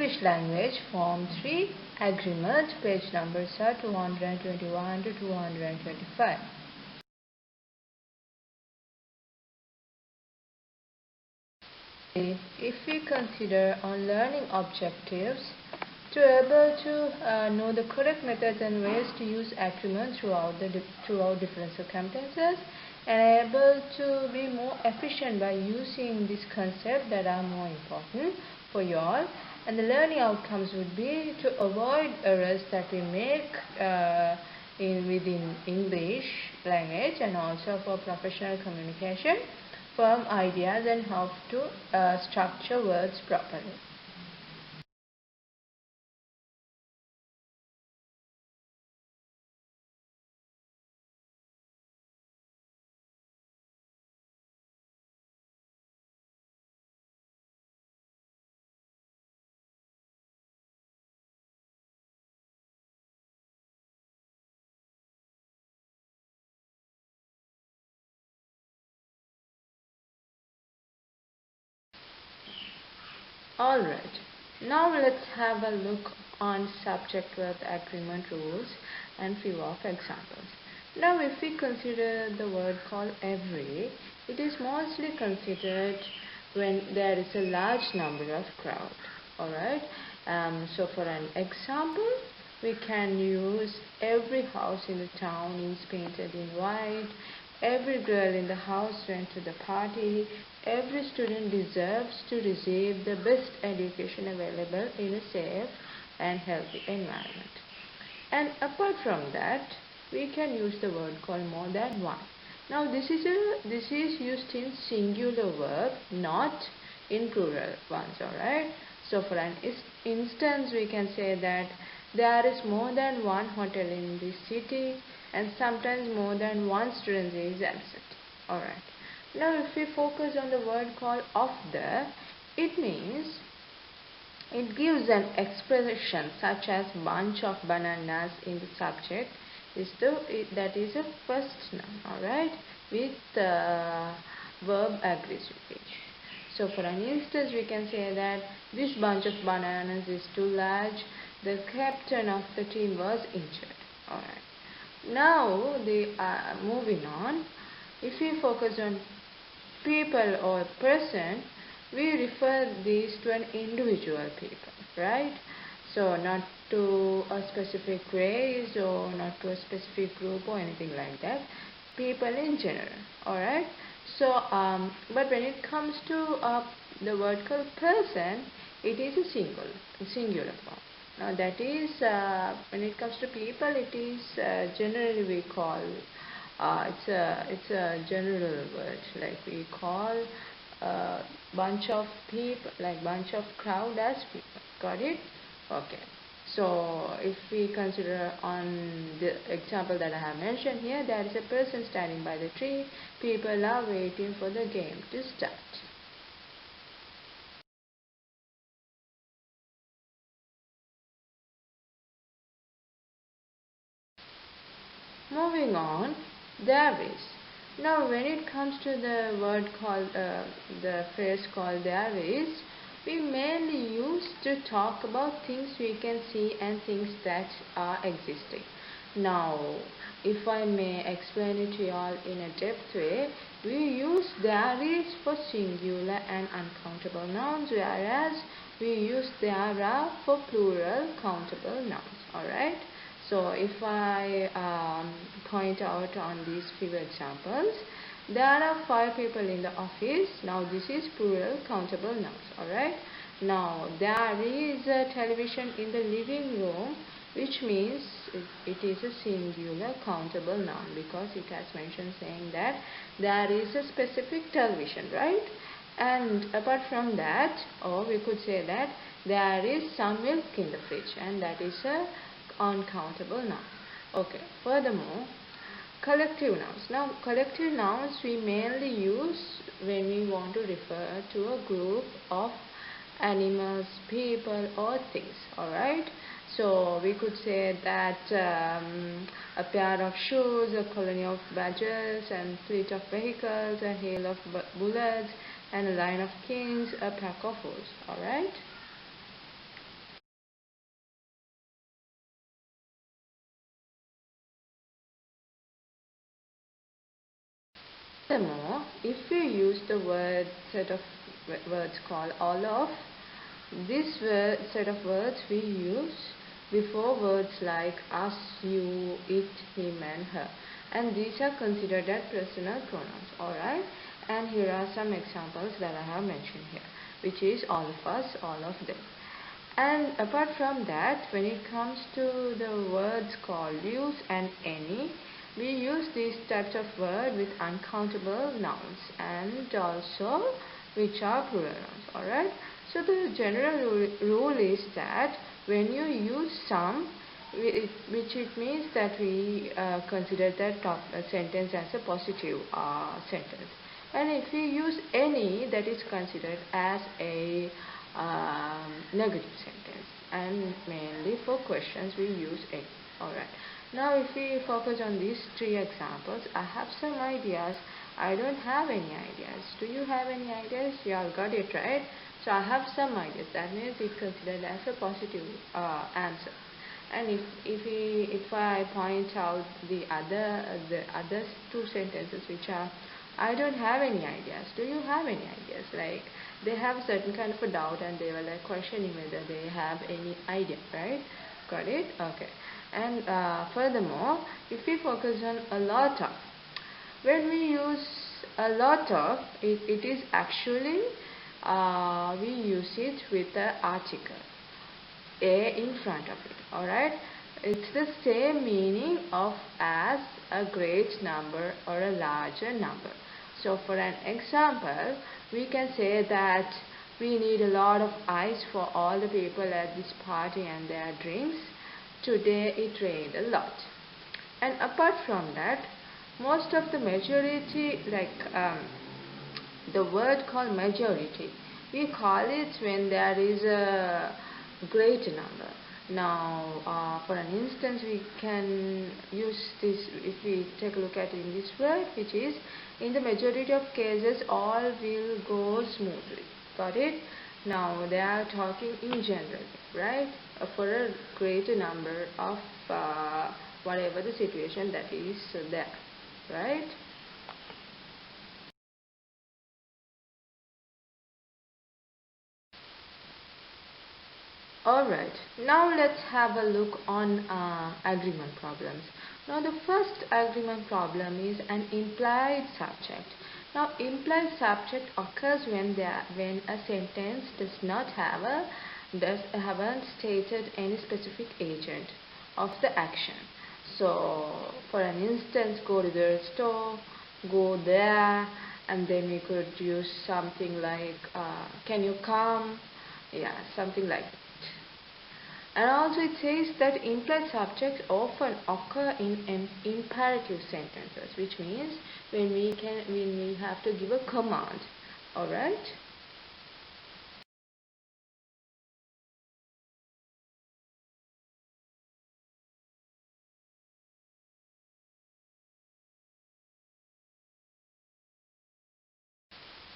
English language, Form 3, Agreement, page numbers are 221 to 225. If we consider on learning objectives, to able to know the correct methods and ways to use agreement throughout different circumstances, and able to be more efficient by using this concept that are more important for you all. And the learning outcomes would be to avoid errors that we make within English language, and also for professional communication, firm ideas and how to structure words properly. Alright, now let's have a look on subject-verb agreement rules and few of examples. Now if we consider the word called every, it is mostly considered when there is a large number of crowd. Alright, so for an example, we can use every house in the town is painted in white, every girl in the house went to the party, every student deserves to receive the best education available in a safe and healthy environment. And apart from that, we can use the word called more than one. Now this is used in singular verb, not in plural ones, alright? So for an instance, we can say that there is more than one hotel in this city, and sometimes more than one student is absent. Alright. Now if we focus on the word called of the, it means it gives an expression such as bunch of bananas in the subject that is a first noun, alright, with verb aggressive. So for an instance, we can say that this bunch of bananas is too large, the captain of the team was injured. Alright. Now moving on, if we focus on people or person, we refer these to an individual people, right? So not to a specific race or not to a specific group or anything like that. People in general, alright? So, but when it comes to the word called person, it is a singular form. Now that is, when it comes to people, it is generally we call, it's a general word, like we call bunch of people, like bunch of crowd as people. Got it? Okay. So if we consider on the example that I have mentioned here, there is a person standing by the tree. People are waiting for the game to start. Moving on, there is. Now when it comes to the word called, the phrase called there is, we mainly use to talk about things we can see and things that are existing. Now, if I may explain it to you all in a depth way, we use there is for singular and uncountable nouns, whereas we use there are for plural countable nouns. Alright? So if I point out on these few examples, there are 5 people in the office. Now this is plural countable nouns. Alright. Now there is a television in the living room, which means it is a singular countable noun because it has mentioned saying that there is a specific television, right? And apart from that, or we could say that there is some milk in the fridge, and that is a uncountable noun. Okay. Furthermore, collective nouns. Now, collective nouns we mainly use when we want to refer to a group of animals, people, or things. Alright. So we could say that a pair of shoes, a colony of badgers, and fleet of vehicles, a hail of bullets, and a line of kings, a pack of wolves. Alright. Furthermore, if we use the set of words called all of, this set of words we use before words like us, you, it, him and her, and these are considered as personal pronouns. Alright, and here are some examples that I have mentioned here, which is all of us, all of them. And apart from that, when it comes to the words called use and any, we use these types of words with uncountable nouns and also which are plural nouns. Alright, so the general rule is that when you use some, which it means that we consider that sentence as a positive sentence, and if we use any, that is considered as a negative sentence, and mainly for questions we use any. Alright, now if we focus on these three examples, I have some ideas. I don't have any ideas. Do you have any ideas? You all got it right. So I have some ideas. That means it's considered as a positive answer. And if I point out the other two sentences which are I don't have any ideas. Do you have any ideas? Like they have certain kind of a doubt and they were like questioning whether they have any idea, right? Got it? Okay. And furthermore, if we focus on a lot of, when we use a lot of, it is actually we use it with the article a in front of it. Alright, it's the same meaning of as, a great number or a larger number. So for an example, we can say that we need a lot of ice for all the people at this party and their drinks. Today it rained a lot. And apart from that, most of the majority, like the word called majority, we call it when there is a great number. Now, for an instance, we can use this if we take a look at in this word, which is in the majority of cases all will go smoothly. Got it? Now they are talking in general, right? For a greater number of whatever the situation that is there, right? Alright, now let's have a look on agreement problems. Now the first agreement problem is an implied subject. Now implied subject occurs when a sentence haven't stated any specific agent of the action. So for an instance, go to the store, go there, and then we could use something like can you come? Yeah, something like that. And also it says that implied subjects often occur in imperative sentences, which means when we have to give a command. Alright?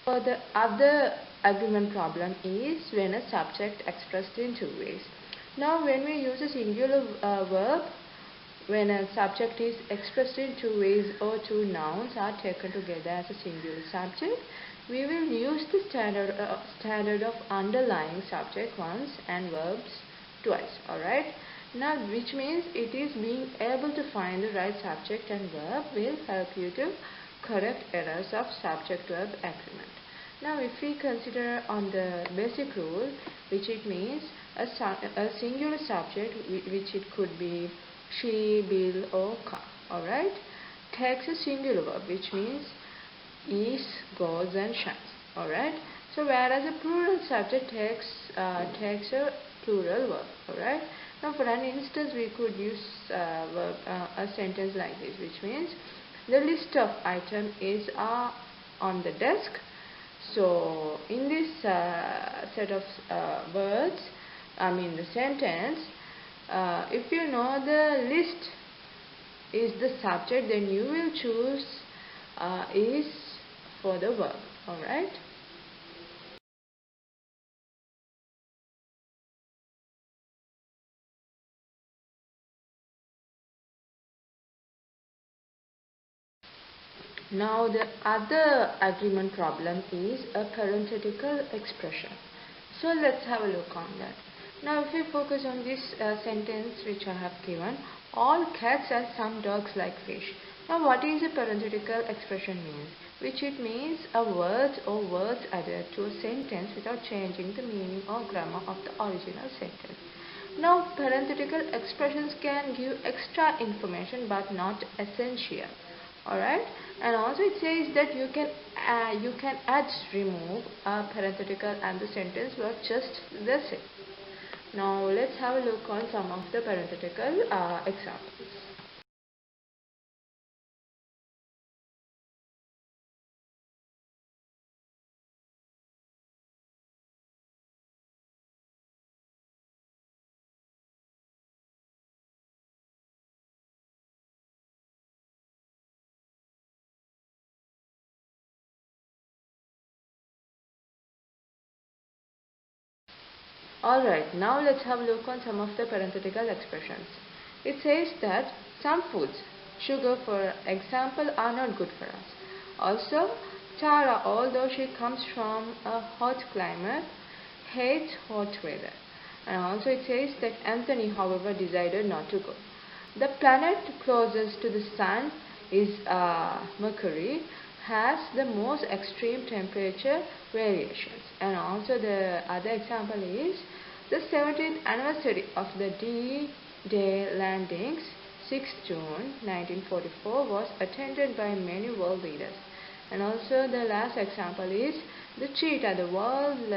For the other agreement problem is when a subject expressed in two ways. Now when we use a singular verb, when a subject is expressed in two ways or two nouns are taken together as a singular subject, we will use the standard of underlying subject once and verbs twice. Alright? Now which means it is being able to find the right subject and verb will help you to correct errors of subject-verb agreement. Now if we consider on the basic rule, which it means a singular subject, which it could be she, Bill or car, alright, takes a singular verb, which means is, goes and shines, alright. So whereas a plural subject takes a plural verb, alright. Now for an instance, we could use a sentence like this, which means the list of items is on the desk. So in this set of words, the sentence, if you know the list is the subject, then you will choose is for the verb. Alright? Now the other agreement problem is a parenthetical expression. So let's have a look on that. Now if we focus on this sentence which I have given, all cats and some dogs like fish. Now what is a parenthetical expression means? Which it means a word or words added to a sentence without changing the meaning or grammar of the original sentence. Now parenthetical expressions can give extra information but not essential. Alright, and also it says that you can add, remove a parenthetical and the sentence work just the same. Now let's have a look on some of the parenthetical examples. Alright, now let's have a look on some of the parenthetical expressions. It says that some foods, sugar for example, are not good for us. Also, Tara, although she comes from a hot climate, hates hot weather. And also it says that Anthony, however, decided not to go. The planet closest to the sun is Mercury, has the most extreme temperature variations. And also the other example is the 70th anniversary of the D-Day landings, 6 June 1944, was attended by many world leaders. And also the last example is the cheetah, the world's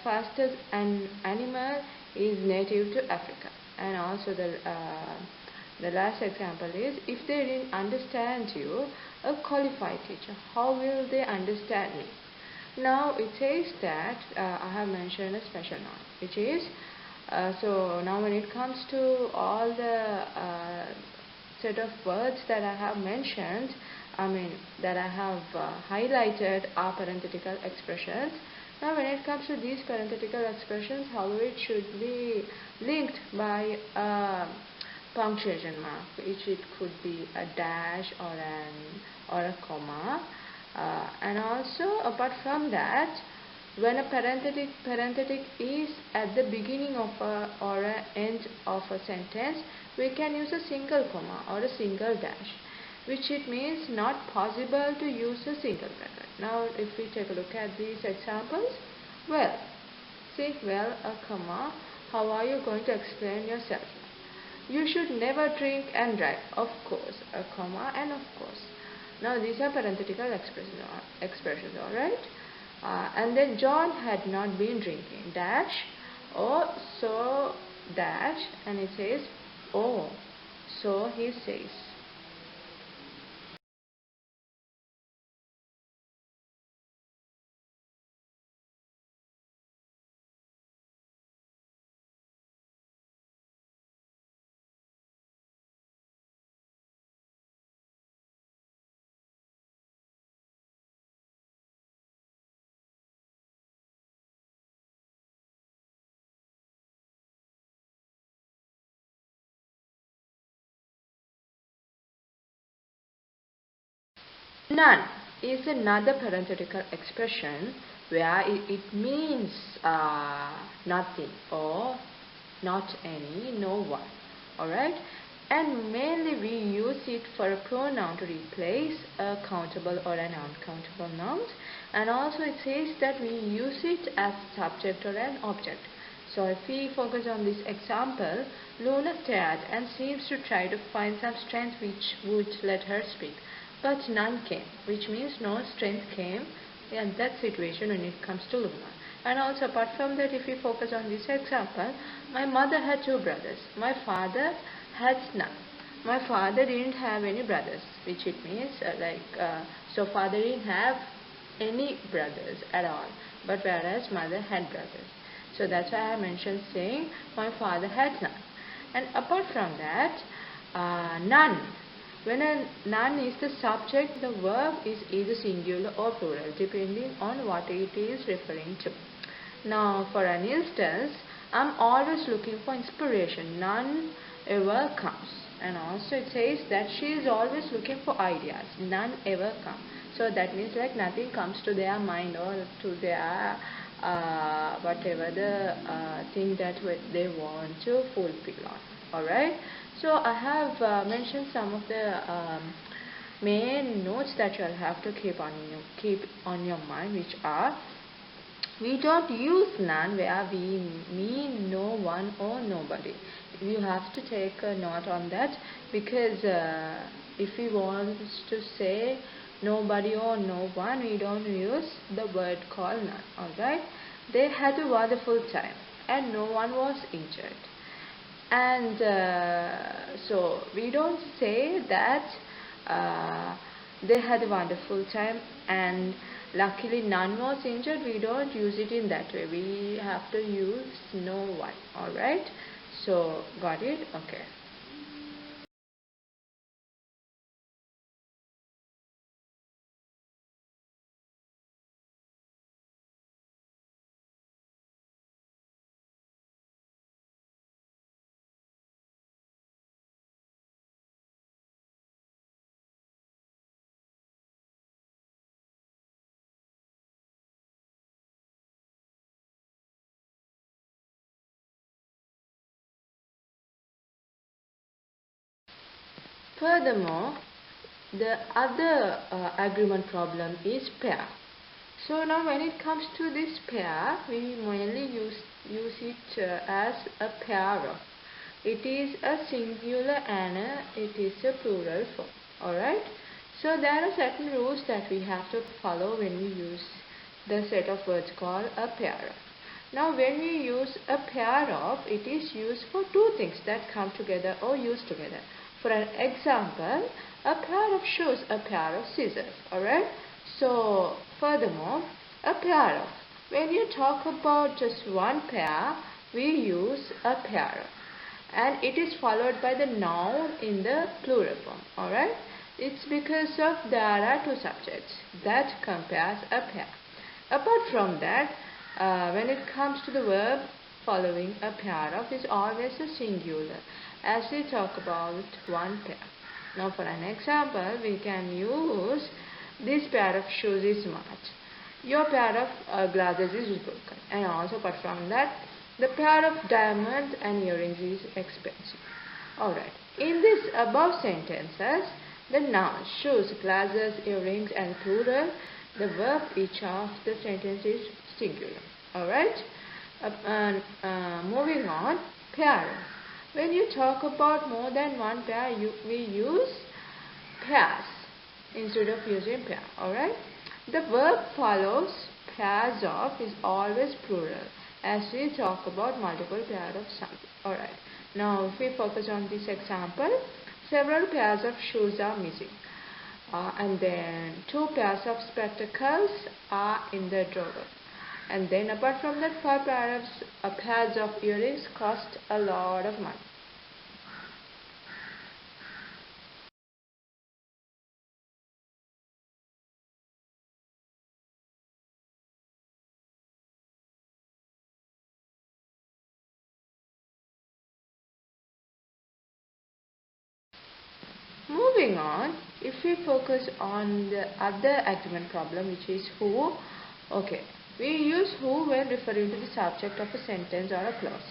fastest animal, is native to Africa. And also the last example is, if they didn't understand you, a qualified teacher, how will they understand me? Now it says that I have mentioned a special noun, which is, so now when it comes to all the set of words that I have mentioned, that I have highlighted are parenthetical expressions. Now when it comes to these parenthetical expressions, however, it should be linked by a punctuation mark, which it could be a dash or a comma. And also apart from that, when a parenthetic is at the beginning of or an end of a sentence, we can use a single comma or a single dash, which it means not possible to use a single bracket. Now if we take a look at these examples, well, see, well, a comma, how are you going to explain yourself? You should never drink and drive, of course, a comma and of course. Now these are parenthetical expressions, alright? And then John had not been drinking, dash, or so dash, and it says, oh, so he says. None is another parenthetical expression where it means nothing or not any, no one. Alright? And mainly we use it for a pronoun to replace a countable or an uncountable nouns. And also it says that we use it as subject or an object. So if we focus on this example, Luna stared and seems to try to find some strength which would let her speak. But none came, which means no strength came in that situation when it comes to Luna. And also apart from that, if we focus on this example, my mother had 2 brothers. My father had none. My father didn't have any brothers, which it means so father didn't have any brothers at all. But whereas mother had brothers. So that's why I mentioned saying my father had none. And apart from that, none. When a none is the subject, the verb is either singular or plural, depending on what it is referring to. Now, for an instance, I'm always looking for inspiration. None ever comes. And also it says that she is always looking for ideas. None ever come. So that means like nothing comes to their mind or to their whatever the thing that they want to fulfill on. Alright. So I have mentioned some of the main notes that you'll have to keep on your mind, which are: we don't use none where we mean no one or nobody. You have to take a note on that, because if we want to say nobody or no one, we don't use the word called none. Alright? They had a wonderful time and no one was injured. And so we don't say that they had a wonderful time and luckily none was injured. We don't use it in that way. We have to use no one. Alright? So, got it? Okay. Furthermore, the other agreement problem is pair. So now when it comes to this pair, we mainly use it as a pair of. It is a singular and it is a plural form. Alright? So there are certain rules that we have to follow when we use the set of words called a pair of. Now when we use a pair of, it is used for two things that come together or used together. For an example, a pair of shoes, a pair of scissors. Alright? So furthermore, a pair of. When you talk about just one pair, we use a pair of. And it is followed by the noun in the plural form. Alright? It's because of there are two subjects that compares a pair. Apart from that, when it comes to the verb following a pair of is always a singular, as we talk about one pair. Now for an example, we can use: this pair of shoes is smart. Your pair of glasses is broken. And also apart from that, the pair of diamonds and earrings is expensive. Alright. In this above sentences, the noun shoes, glasses, earrings and plural, the verb each of the sentence is singular. Alright? Moving on, pair. When you talk about more than one pair, we use pairs instead of using pair. Alright? The verb follows pairs of is always plural, as we talk about multiple pairs of something. Alright. Now if we focus on this example, several pairs of shoes are missing. And then two pairs of spectacles are in the drawer. And then apart from that, five pairs of earrings cost a lot of money. Moving on, if we focus on the other agreement problem, which is who. Okay, we use who when referring to the subject of a sentence or a clause.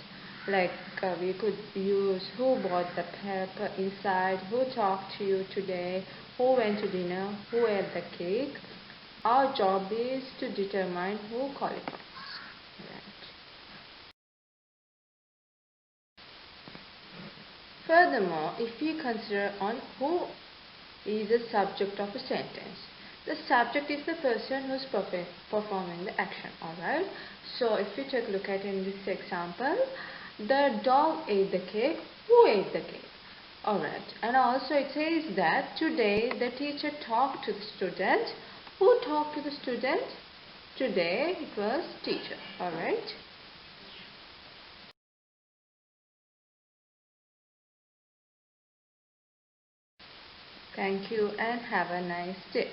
Like we could use who bought the pepper inside, who talked to you today, who went to dinner, who ate the cake. Our job is to determine who qualifies. Furthermore, if we consider on who is the subject of a sentence, the subject is the person who is performing the action. Alright. So if we take a look at in this example, the dog ate the cake. Who ate the cake? Alright. And also it says that today the teacher talked to the student. Who talked to the student? Today it was teacher. Alright. Thank you and have a nice day.